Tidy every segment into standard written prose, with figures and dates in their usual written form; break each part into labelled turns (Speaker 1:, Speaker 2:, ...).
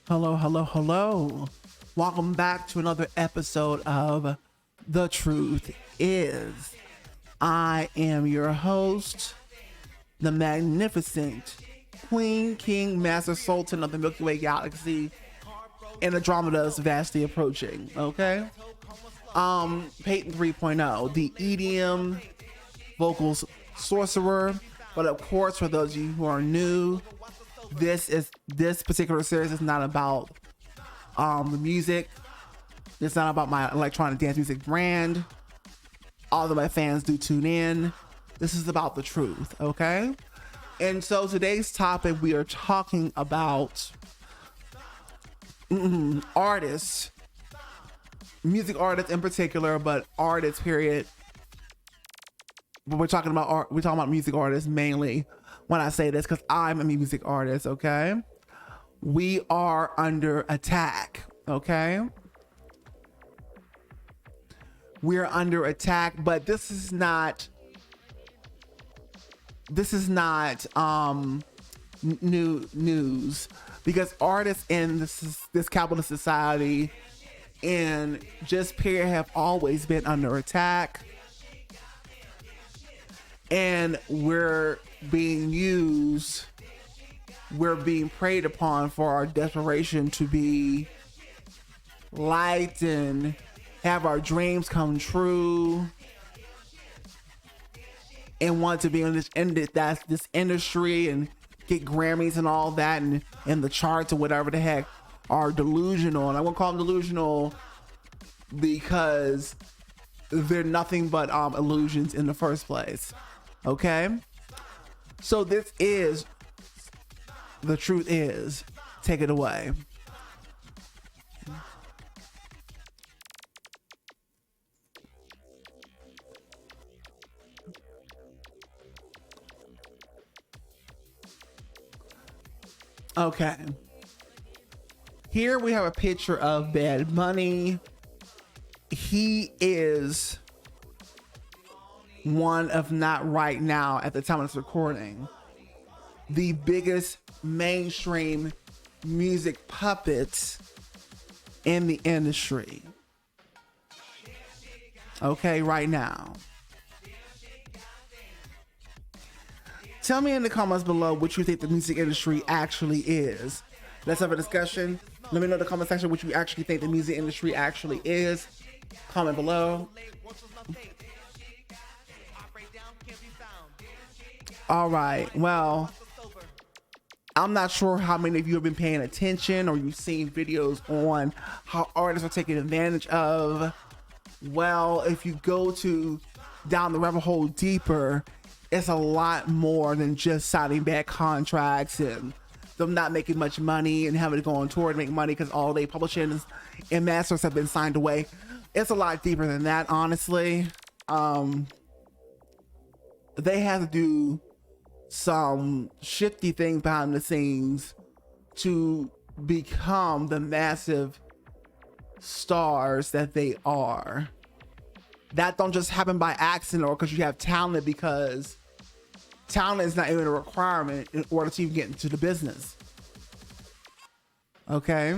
Speaker 1: Hello, hello, hello. Welcome back to another episode of The Truth Is. I am your host, the magnificent Queen, King, Master Sultan of the Milky Way Galaxy, and Andromeda's vastly approaching, okay? Peyton 3.0, the EDM vocals sorcerer. But of course, for those of you who are new, this particular series is not about the music. It's not about my electronic dance music brand. Although my fans do tune in, this is about the truth, okay? And so today's topic, we are talking about artists, music artists in particular, but artists period. But we're talking about music artists mainly when I say this, because I'm a music artist, okay? We are under attack, okay? We're under attack, but this is not new news, because artists in this capitalist society and just period have always been under attack. And we're being preyed upon for our desperation to be liked and have our dreams come true and want to be in this industry and get Grammys and all that and the charts or whatever the heck are delusional. And I won't call them delusional because they're nothing but illusions in the first place. Okay, so this is The Truth Is. Take it away. Okay, here we have a picture of Bad Bunny. He is one of, not right now at the time of this recording, the biggest mainstream music puppets in the industry. Okay, right now. Tell me in the comments below what you think the music industry actually is. Let's have a discussion. Let me know in the comment section what you actually think the music industry actually is. Comment below. All right, well, I'm not sure how many of you have been paying attention or you've seen videos on how artists are taken advantage of. Well, if you go down the rabbit hole deeper, it's a lot more than just signing bad contracts and them not making much money and having to go on tour to make money because all their publishing and masters have been signed away. It's a lot deeper than that, honestly. They have to do some shifty things behind the scenes to become the massive stars that they are. That don't just happen by accident or because you have talent, because talent is not even a requirement in order to even get into the business. Okay?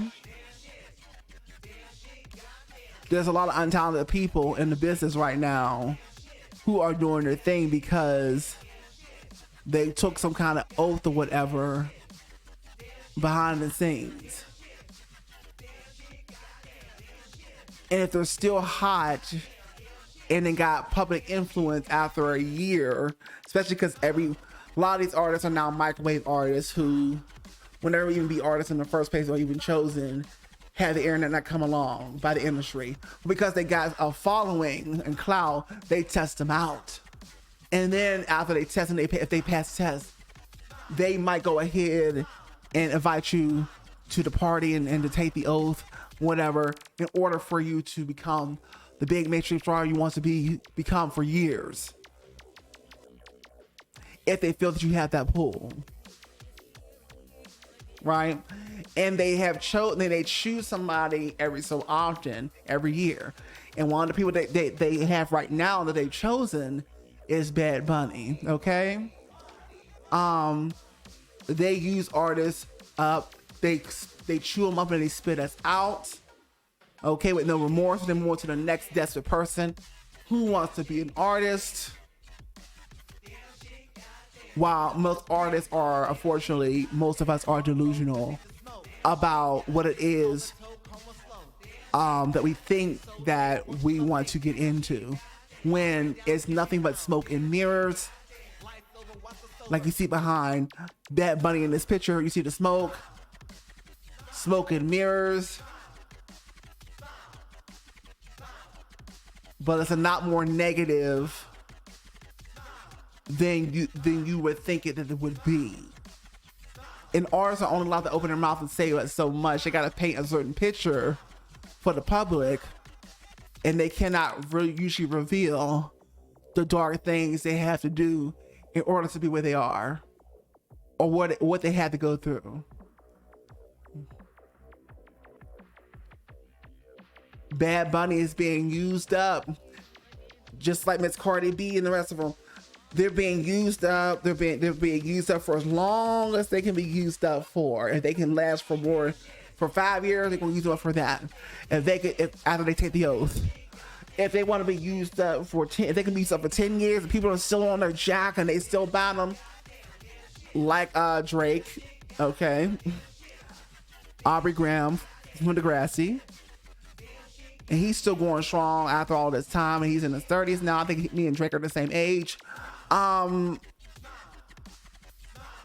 Speaker 1: There's a lot of untalented people in the business right now who are doing their thing because they took some kind of oath or whatever behind the scenes. And if they're still hot and they got public influence after a year, especially because a lot of these artists are now microwave artists who will never even be artists in the first place or even chosen, had the internet not come along by the industry. Because they got a following and clout, they test them out. And then after they test and if they pass the test, they might go ahead and invite you to the party and to take the oath, whatever, in order for you to become the big mainstream star you want to become for years. If they feel that you have that pull. Right? And they choose somebody every so often, every year. And one of the people they have right now that they've chosen is Bad Bunny, okay? They use artists up they chew them up and they spit us out. Okay, with no remorse. Then move on to the next desperate person who wants to be an artist. While most artists are, unfortunately, most of us are delusional about what it is that we think that we want to get into, when it's nothing but smoke and mirrors. Like you see behind Bad Bunny in this picture, you see the smoke and mirrors. But it's a lot more negative than you would think it would be. And artists are only allowed to open their mouth and say so much. They got to paint a certain picture for the public, and they cannot usually reveal the dark things they have to do in order to be where they are, or what they had to go through. Bad Bunny is being used up, just like Miss Cardi B and the rest of them. They're being used up. They're being used up for as long as they can be used up for. If they can last for 5 years, they're gonna use them up for that. After they take the oath. If they want to be used up for 10, if they can be used up for 10 years, and people are still on their jack and they still buy them, like Drake, okay, Aubrey Graham from Degrassi. And he's still going strong after all this time, and he's in his 30s now. I think me and Drake are the same age.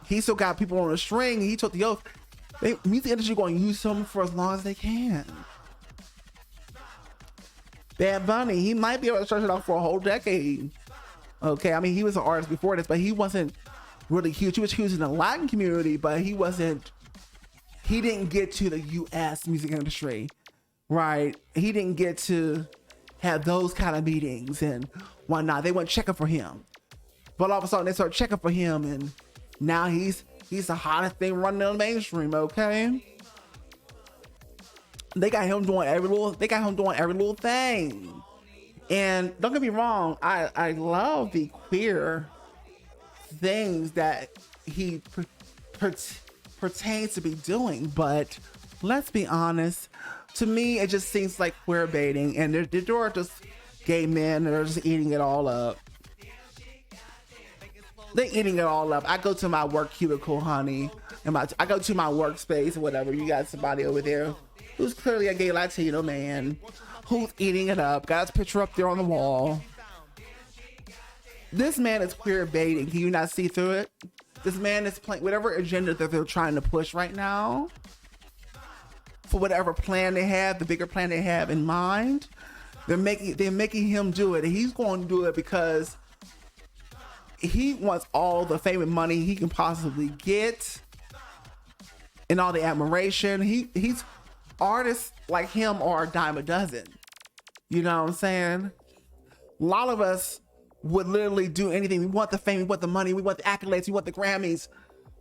Speaker 1: He still got people on a string. He took the oath. The music industry going to use him for as long as they can. Bad Bunny, he might be able to stretch it out for a whole decade. Okay, I mean, he was an artist before this, but he wasn't really huge. He was huge in the Latin community, but he didn't get to the U.S. music industry. Right, he didn't get to have those kind of meetings and whatnot. They weren't checking for him, but all of a sudden they started checking for him, and now he's the hottest thing running in the mainstream. Okay, they got him doing every little thing. And don't get me wrong, I love the queer things that he pertains to be doing, but let's be honest. To me, it just seems like queer baiting, and there are just gay men that are just eating it all up. They're eating it all up. I go to my work cubicle, honey, and I go to my workspace or whatever. You got somebody over there who's clearly a gay Latino man who's eating it up. Got his picture up there on the wall. This man is queer baiting. Can you not see through it? This man is playing whatever agenda that they're trying to push right now. For whatever plan they have, the bigger plan they have in mind, they're making him do it. And he's going to do it because he wants all the fame and money he can possibly get, and all the admiration. He's artists like him are a dime a dozen. You know what I'm saying? A lot of us would literally do anything. We want the fame, we want the money, we want the accolades, we want the Grammys.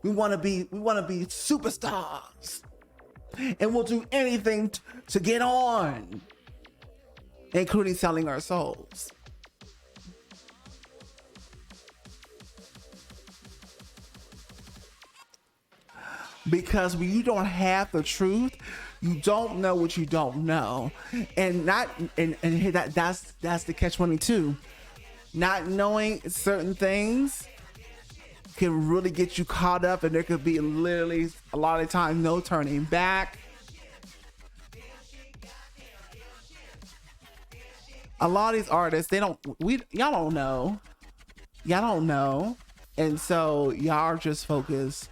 Speaker 1: We want to be superstars. And we'll do anything to get on, including selling our souls. Because when you don't have the truth, you don't know what you don't know. And that's the catch-22. Not knowing certain things can really get you caught up, and there could be literally a lot of times no turning back. A lot of these artists, y'all don't know, and so y'all are just focused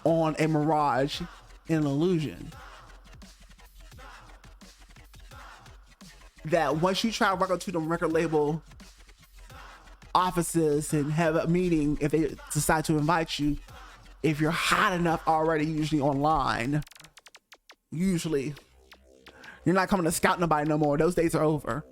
Speaker 1: on a mirage and an illusion that once you try to work onto the record label offices and have a meeting, if they decide to invite you, if you're hot enough already, usually online, you're not coming to scout nobody no more. Those days are over.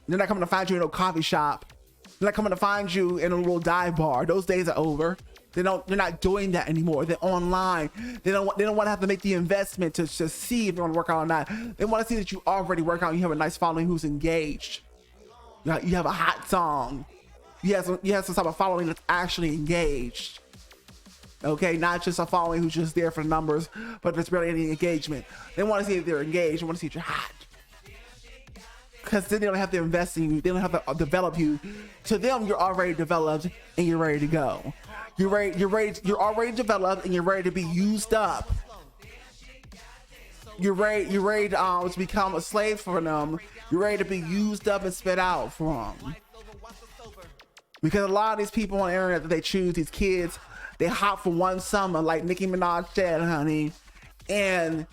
Speaker 1: They're not coming to find you in a coffee shop. They're not coming to find you in a little dive bar. Those days are over. They're not doing that anymore. They're online. They don't want to have to make the investment to see if you want to work out or not. They want to see that you already work out and you have a nice following who's engaged. You have a hot song. You have some type of following that's actually engaged. Okay, not just a following who's just there for the numbers, but there's barely any engagement. They want to see if they're engaged. They want to see if you're hot. Because then they don't have to invest in you. They don't have to develop you. To them, you're already developed and you're ready to go. You're already developed and you're ready to be used up. You're ready to become a slave for them. You're ready to be used up and spit out for them. Because a lot of these people on the internet that they choose, these kids, they hop for one summer, like Nicki Minaj said, honey, and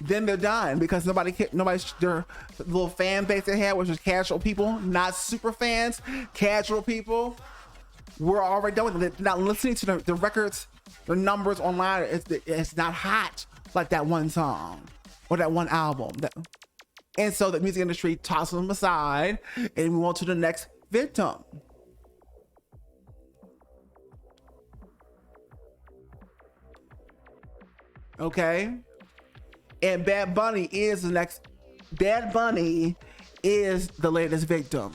Speaker 1: then they're done because nobody's their little fan base they had, which was casual people, not super fans, casual people. We're already done with it. Now listening to the records, the numbers online, it's not hot like that one song or that one album. And so the music industry tosses them aside and move on to the next victim. Okay, and Bad Bunny is the next. Bad Bunny is the latest victim.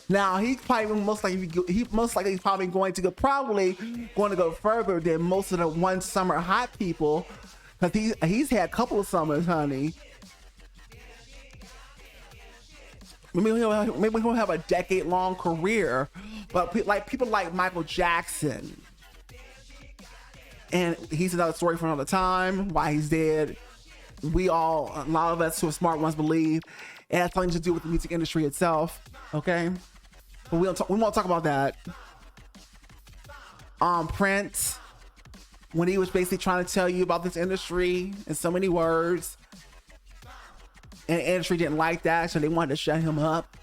Speaker 1: Now he's probably most likely he's probably going to go further than most of the one summer hot people, because he's had a couple of summers, honey. Maybe he'll have a decade-long career, but people like Michael Jackson. And he's another story for another time, why he's dead. A lot of us who are smart ones believe it has something to do with the music industry itself, okay? But we won't talk about that. Prince, when he was basically trying to tell you about this industry in so many words, and the industry didn't like that, so they wanted to shut him up.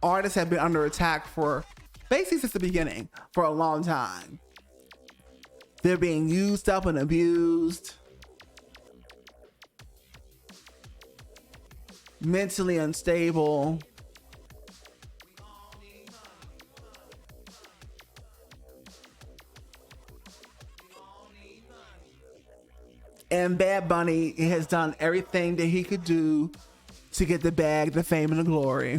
Speaker 1: Artists have been under attack for basically since the beginning, for a long time. They're being used up and abused, mentally unstable, and Bad Bunny has done everything that he could do to get the bag, the fame, and the glory.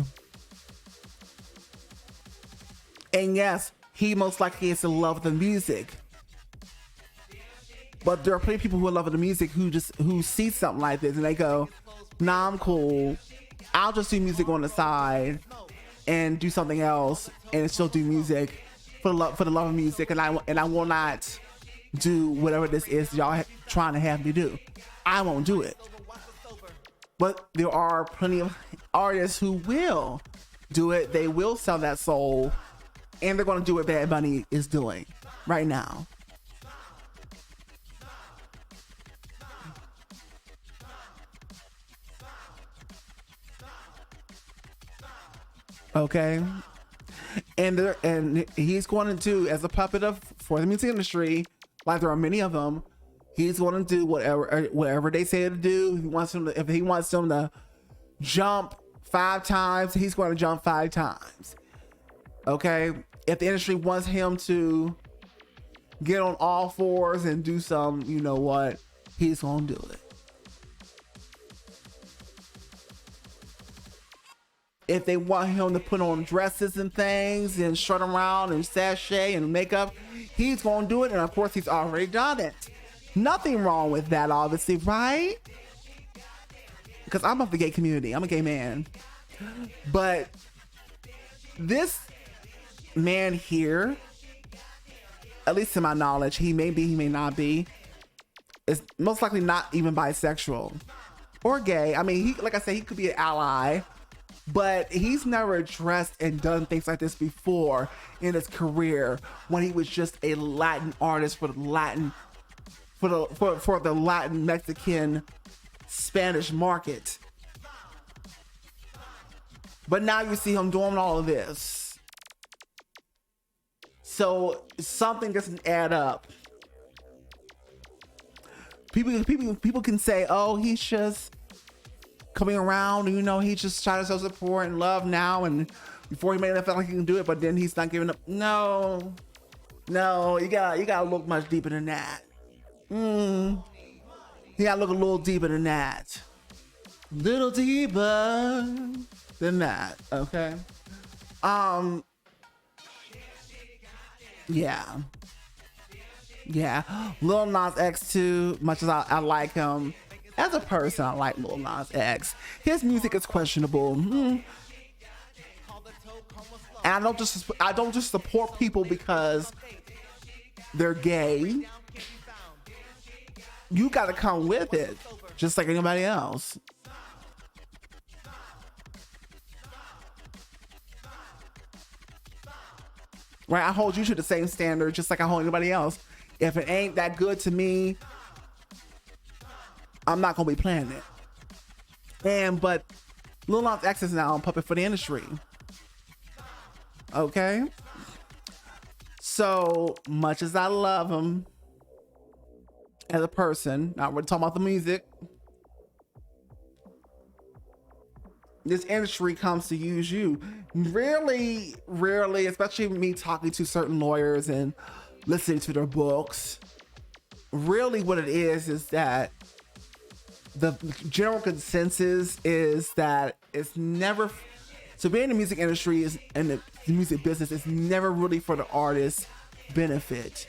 Speaker 1: And yes, he most likely is to love the music. But there are plenty of people who love the music who see something like this and they go, nah, I'm cool. I'll just do music on the side and do something else and still do music for the love of music, and I will not do whatever this is y'all trying to have me do. I won't do it. But there are plenty of artists who will do it. They will sell that soul. And they're going to do what Bad Bunny is doing right now. Okay, and he's going to do, as a puppet for the music industry, like there are many of them. He's going to do whatever they say to do. If he wants them to jump 5 times, he's going to jump 5 times. Okay. If the industry wants him to get on all fours and do some, you know what, he's gonna do it. If they want him to put on dresses and things and strut around and sashay and makeup, he's gonna do it. And of course, he's already done it. Nothing wrong with that, obviously, right? Because I'm of the gay community. I'm a gay man. But this man here, at least to my knowledge, he may be, he may not be, is most likely not even bisexual or gay. I mean, like I said, he could be an ally, but he's never dressed and done things like this before in his career when he was just a Latin artist for the Latin, for the Latin, Mexican, Spanish market. But now you see him doing all of this. So something doesn't add up. People can say, oh, he's just coming around, you know, he just trying to show support and love now, and before he made it feel like he can do it, but then he's not giving up. No, you gotta look much deeper than that. You gotta look a little deeper than that. Little deeper than that, okay? Yeah. Yeah. Lil Nas X too, much as I like him. As a person, I like Lil Nas X. His music is questionable. And I don't just support people because they're gay. You gotta come with it, just like anybody else. Right? I hold you to the same standard, just like I hold anybody else. If it ain't that good to me, I'm not gonna be playing it. But Lil Nas X is now a puppet for the industry. Okay? So much as I love him as a person, not really talking about the music, this industry comes to use you. Really, rarely, especially me talking to certain lawyers and listening to their books. Really what it is that the general consensus is that it's never, so being in the music industry is, and the music business is never really for the artist's benefit.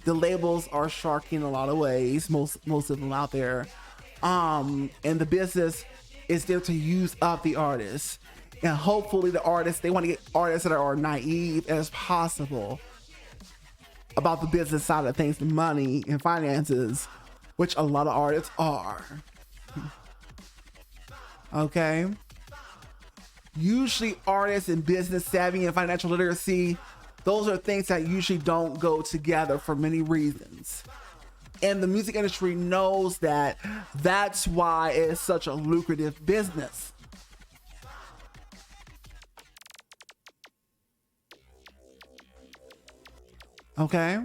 Speaker 1: The labels are sharky in a lot of ways, most of them out there. And the business is there to use up the artists. And hopefully the artists, they want to get artists that are naive as possible about the business side of things, the money and finances, which a lot of artists are. Okay? Usually artists and business savvy and financial literacy, those are things that usually don't go together for many reasons. And the music industry knows that. That's why it's such a lucrative business. Okay?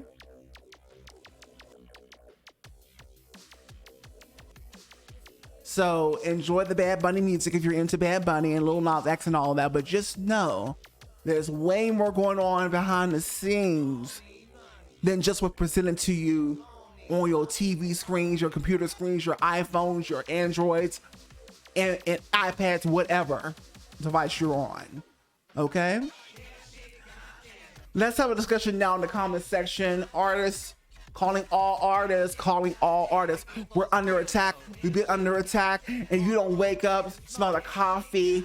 Speaker 1: So enjoy the Bad Bunny music if you're into Bad Bunny and Lil Nas X and all of that, but just know there's way more going on behind the scenes than just what's presented to you on your TV screens, your computer screens, your iPhones, your Androids, and iPads, whatever device you're on. Okay? Let's have a discussion now in the comment section. Calling all artists. We're under attack. We've been under attack, and you don't wake up, smell the coffee,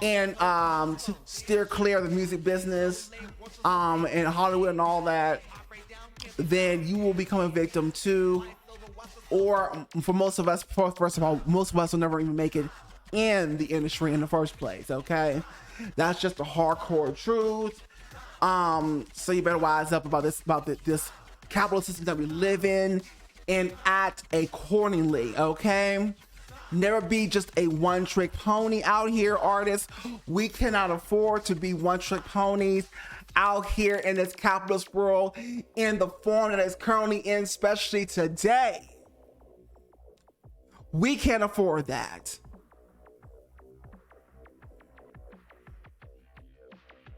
Speaker 1: and steer clear of the music business, and Hollywood and all that, then you will become a victim too. Or for most of us, first of all, most of us will never even make it in the industry in the first place. Okay, that's just the hardcore truth. So you better wise up about this capitalist system that we live in and act accordingly. Okay, never be just a one-trick pony out here, artists. We cannot afford to be one-trick ponies out here in this capitalist world in the form that it's currently in, especially today. We can't afford that.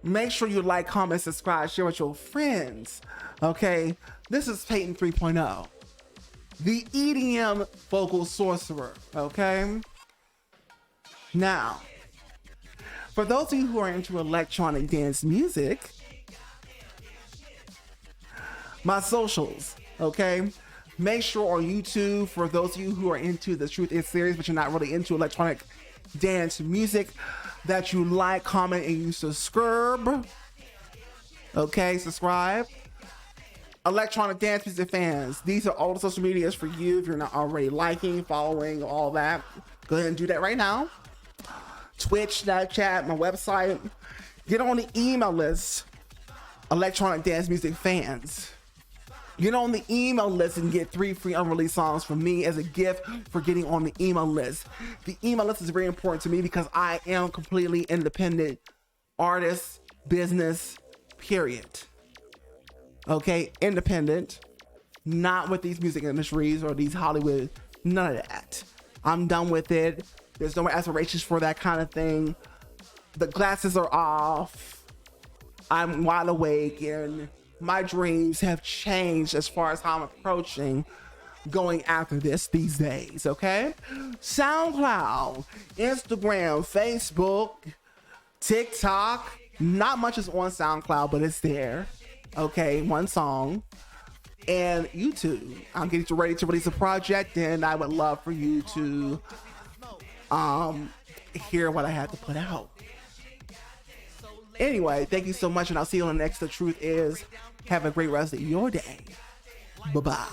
Speaker 1: Make sure you like, comment, subscribe, share with your friends. Okay, this is Peyton 3.0, the EDM vocal sorcerer. Okay, now for those of you who are into electronic dance music, my socials, okay? Make sure on YouTube, for those of you who are into the Truth Is series, but you're not really into electronic dance music, that you like, comment, and you subscribe. Okay, subscribe. Electronic dance music fans, these are all the social medias for you if you're not already liking, following, all that. Go ahead and do that right now. Twitch, Snapchat, my website. Get on the email list, electronic dance music fans. Get on the email list and get 3 free unreleased songs from me as a gift for getting on the email list. The email list is very important to me because I am completely independent artist, business, period. Okay, independent, not with these music industries or these Hollywood, none of that. I'm done with it. There's no more aspirations for that kind of thing. The glasses are off. I'm wide awake and my dreams have changed as far as how I'm approaching going after this these days, okay? SoundCloud, Instagram, Facebook, TikTok. Not much is on SoundCloud, but it's there. Okay, one song. And you two, I'm getting ready to release a project, and I would love for you to hear what I had to put out. Anyway, thank you so much, and I'll see you on the next The Truth Is. Have a great rest of your day. Bye-bye.